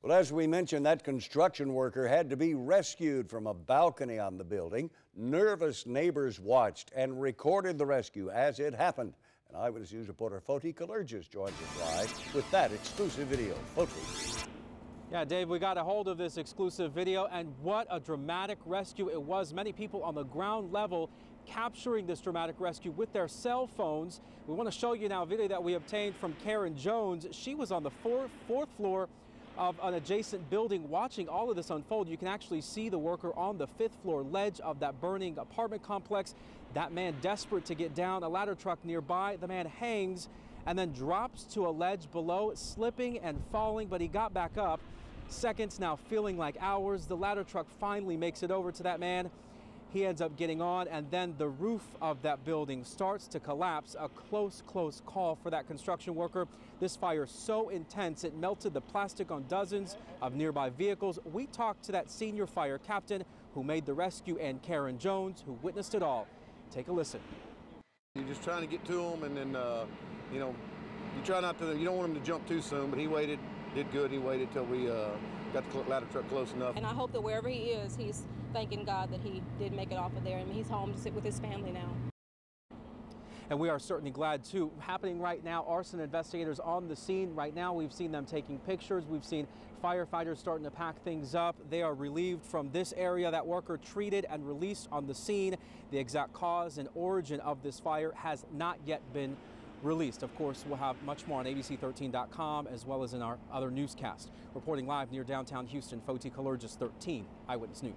Well, as we mentioned, that construction worker had to be rescued from a balcony on the building. Nervous neighbors watched and recorded the rescue as it happened. And Eyewitness News reporter Foti Kalergis joins us live with that exclusive video. Foti. Yeah, Dave, we got a hold of this exclusive video, and what a dramatic rescue it was. Many people on the ground level capturing this dramatic rescue with their cell phones. We want to show you now a video that we obtained from Karen Jones. She was on the fourth floor of an adjacent building watching all of this unfold. You can actually see the worker on the 5th floor ledge of that burning apartment complex. That man desperate to get down. A ladder truck nearby. The man hangs and then drops to a ledge below, slipping and falling, but he got back up. Seconds now feeling like hours. The ladder truck finally makes it over to that man. He ends up getting on, and then the roof of that building starts to collapse. A close call for that construction worker. This fire so intense it melted the plastic on dozens of nearby vehicles. We talked to that senior fire captain who made the rescue and Karen Jones, who witnessed it all. Take a listen. You're just trying to get to him, and then you know, you try not to. You don't want him to jump too soon, but he waited. Did good. He waited till we got the ladder truck close enough. And I hope that wherever he is, he's thanking God that he did make it off of there. I mean, he's home to sit with his family now. And we are certainly glad, too. Happening right now, arson investigators on the scene. Right now, we've seen them taking pictures. We've seen firefighters starting to pack things up. They are relieved from this area. That worker treated and released on the scene. The exact cause and origin of this fire has not yet been released. Of course, we'll have much more on abc13.com as well as in our other newscast. Reporting live near downtown Houston, Foti Kalergis, 13 Eyewitness News.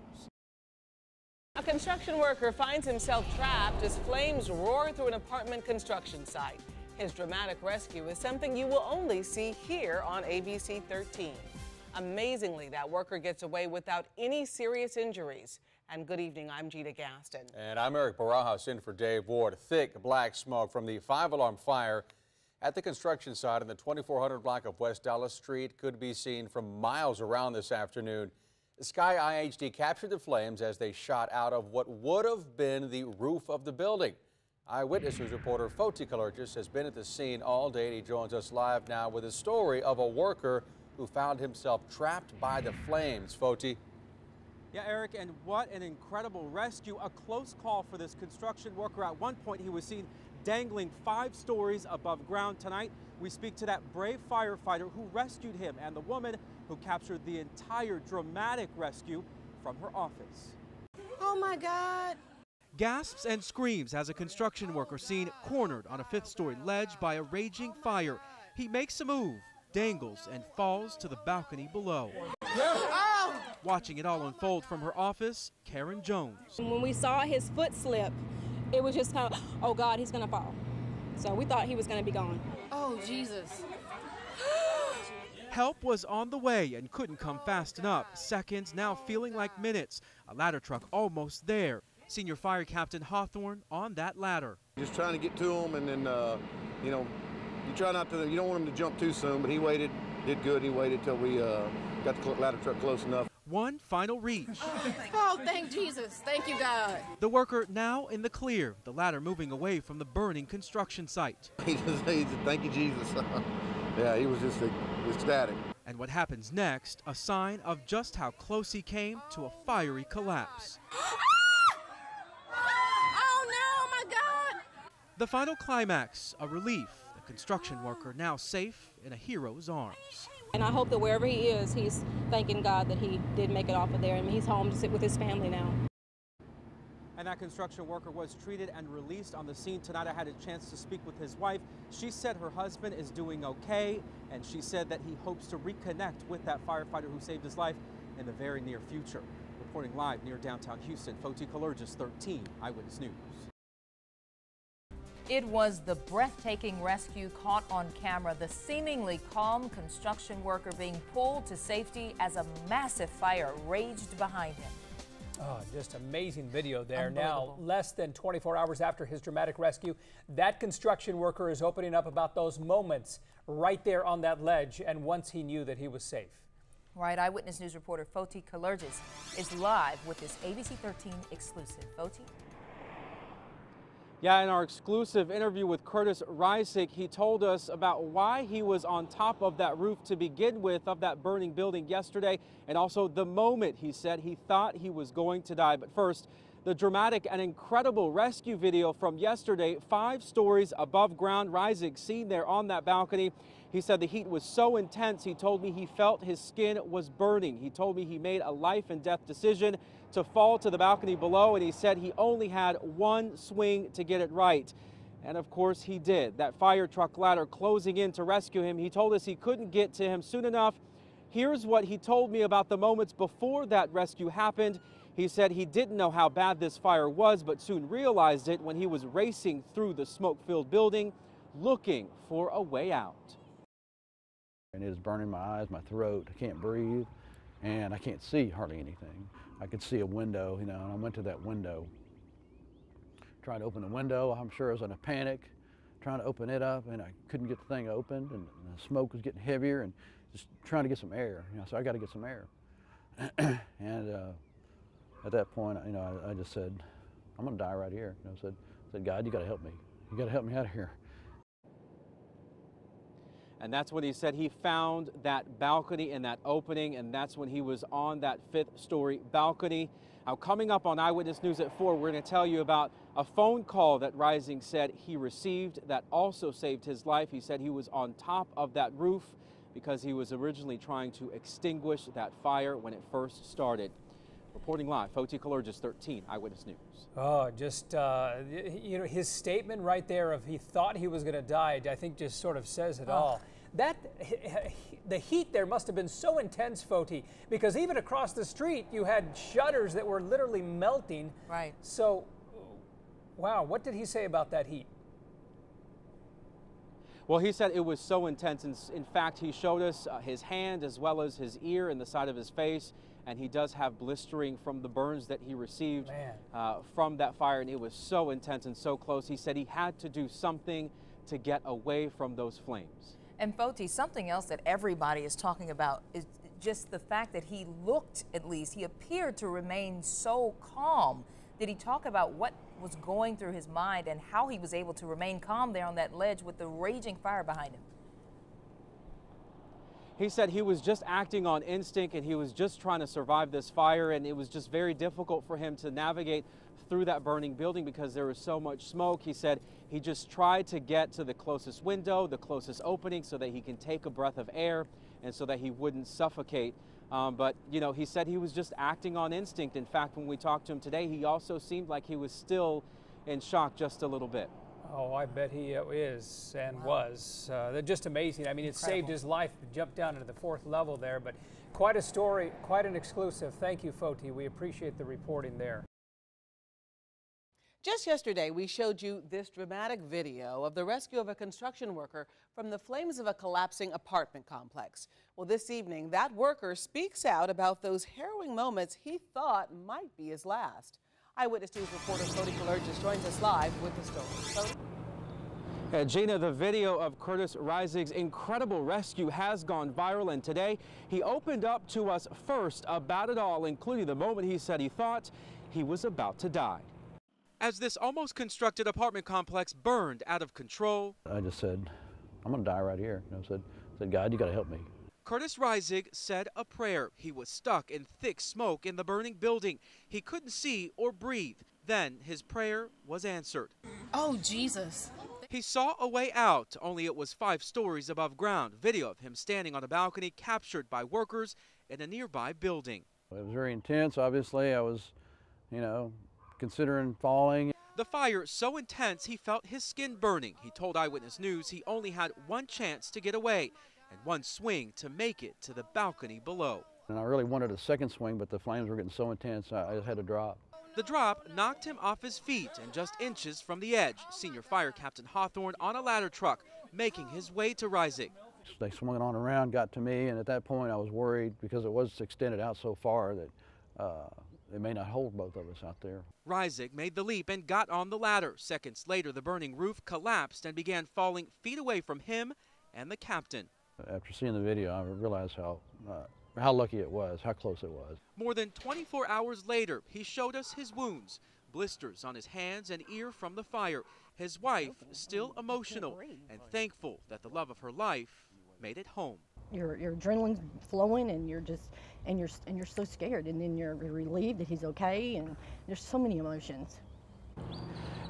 A construction worker finds himself trapped as flames roar through an apartment construction site. His dramatic rescue is something you will only see here on ABC 13. Amazingly, that worker gets away without any serious injuries. And good evening, I'm Gina Gaston. And I'm Eric Barajas in for Dave Ward. Thick black smoke from the 5-alarm fire at the construction site in the 2400 block of West Dallas Street could be seen from miles around this afternoon. Sky IHD captured the flames as they shot out of what would have been the roof of the building. Eyewitness News reporter Foti Kalergis has been at the scene all day. He joins us live now with a story of a worker who found himself trapped by the flames. Foti. Yeah, Eric, and what an incredible rescue. A close call for this construction worker. At one point, he was seen dangling 5 stories above ground. Tonight, we speak to that brave firefighter who rescued him and the woman who captured the entire dramatic rescue from her office. Oh, my God. Gasps and screams as a construction worker seen cornered on a 5th-story ledge by a raging fire. He makes a move, dangles, and falls to the balcony below. Watching it all unfold from her office, Karen Jones. When we saw his foot slip, it was just kind of, oh God, he's gonna fall. So we thought he was gonna be gone. Oh, Jesus. Help was on the way and couldn't come fast enough. Seconds now feeling like minutes. A ladder truck almost there. Senior Fire Captain Hawthorne on that ladder. Just trying to get to him, and then you know, you try not to. You don't want him to jump too soon, but he waited. Did good. He waited till we got the ladder truck close enough. One final reach. Oh, thank Jesus. Thank you, God. The worker now in the clear, the ladder moving away from the burning construction site. He said, thank you, Jesus. Yeah, he was just ecstatic. And what happens next, a sign of just how close he came to a fiery collapse. Oh, no, my God. The final climax, a relief. The construction worker now safe in a hero's arms. And I hope that wherever he is, he's thanking God that he did make it off of there. I mean, he's home to sit with his family now. And that construction worker was treated and released on the scene tonight. I had a chance to speak with his wife. She said her husband is doing okay, and she said that he hopes to reconnect with that firefighter who saved his life in the very near future. Reporting live near downtown Houston, Foti Kalergis, 13 Eyewitness News. It was the breathtaking rescue caught on camera, the seemingly calm construction worker being pulled to safety as a massive fire raged behind him. Oh, just amazing video there. Now, less than 24 hours after his dramatic rescue, that construction worker is opening up about those moments right there on that ledge and once he knew that he was safe. Right, Eyewitness News reporter Foti Kalergis is live with this ABC 13 exclusive. Foti? Yeah, in our exclusive interview with Curtis Reisig, he told us about why he was on top of that roof to begin with of that burning building yesterday, and also the moment he said he thought he was going to die. But first, the dramatic and incredible rescue video from yesterday, 5 stories above ground. Reisig seen there on that balcony. He said the heat was so intense, he told me he felt his skin was burning. He told me he made a life and death decision to fall to the balcony below, and he said he only had one swing to get it right. And of course he did. That fire truck ladder closing in to rescue him. He told us he couldn't get to him soon enough. Here's what he told me about the moments before that rescue happened. He said he didn't know how bad this fire was, but soon realized it when he was racing through the smoke-filled building, looking for a way out. And it is burning my eyes, my throat. I can't breathe, and I can't see hardly anything. I could see a window, and I went to that window, trying to open the window. I'm sure I was in a panic, trying to open it up, and I couldn't get the thing opened, and the smoke was getting heavier, and just trying to get some air. So I got to get some air. And at that point, I just said, I'm going to die right here. I said, God, you got to help me. You got to help me out of here. And that's when he said he found that balcony in that opening, and that's when he was on that 5th-story balcony. Now, coming up on Eyewitness News at 4, we're going to tell you about a phone call that Reisig said he received that also saved his life. He said he was on top of that roof because he was originally trying to extinguish that fire when it first started. Reporting live, Foti Kalergis, 13 Eyewitness News. Oh, just, his statement right there of he thought he was going to die, I think just sort of says it all. The heat there must have been so intense, Foti, because even across the street you had shutters that were literally melting. Right. So, wow, what did he say about that heat? Well, he said it was so intense. In fact, he showed us his hand as well as his ear and the side of his face. And he does have blistering from the burns that he received from that fire. And it was so intense and so close. He said he had to do something to get away from those flames. And Foti, something else that everybody is talking about is just the fact that he looked, at least, he appeared to remain so calm. Did he talk about what was going through his mind and how he was able to remain calm there on that ledge with the raging fire behind him? He said he was just acting on instinct and he was just trying to survive this fire, and it was just very difficult for him to navigate through that burning building because there was so much smoke. He said he just tried to get to the closest window, the closest opening, so that he can take a breath of air and so that he wouldn't suffocate. But, he said he was just acting on instinct. In fact, when we talked to him today, he also seemed like he was still in shock just a little bit. Oh, I bet he is and was. They're just amazing. I mean, it saved his life to jump down into the 4th level there, but quite a story, quite an exclusive. Thank you, Foti. We appreciate the reporting there. Just yesterday, we showed you this dramatic video of the rescue of a construction worker from the flames of a collapsing apartment complex. Well, this evening, that worker speaks out about those harrowing moments he thought might be his last. Eyewitness News reporter Foti Kalergis joins us live with the story. Gina, the video of Curtis Reisig's incredible rescue has gone viral, and today he opened up to us first about it all, including the moment he said he thought he was about to die. As this almost constructed apartment complex burned out of control, I just said, I'm going to die right here. I said, God, you got to help me. Curtis Reisig said a prayer. He was stuck in thick smoke in the burning building. He couldn't see or breathe. Then his prayer was answered. Oh, Jesus. He saw a way out, only it was 5 stories above ground. Video of him standing on a balcony captured by workers in a nearby building. It was very intense. Obviously, I was, considering falling. The fire so intense he felt his skin burning. He told Eyewitness News he only had one chance to get away and one swing to make it to the balcony below. And I really wanted a second swing, but the flames were getting so intense, I just had to drop. The drop knocked him off his feet and just inches from the edge. Senior Fire Captain Hawthorne on a ladder truck, making his way to Reisig. They swung it on around, got to me, and at that point I was worried because it was extended out so far that they may not hold both of us out there. Reisig made the leap and got on the ladder. Seconds later, the burning roof collapsed and began falling feet away from him and the captain. After seeing the video, I realized how lucky it was, how close it was. More than 24 hours later, he showed us his wounds. blisters on his hands and ear from the fire. His wife still emotional and thankful that the love of her life made it home. Your adrenaline's flowing, and you're so scared, and then you're relieved that he's okay, and there's so many emotions.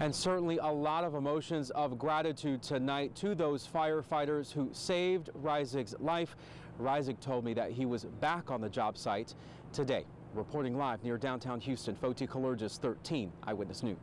And certainly a lot of emotions of gratitude tonight to those firefighters who saved Reisig's life. Reisig told me that he was back on the job site today. Reporting live near downtown Houston, Foti Kalurgis, 13 Eyewitness News.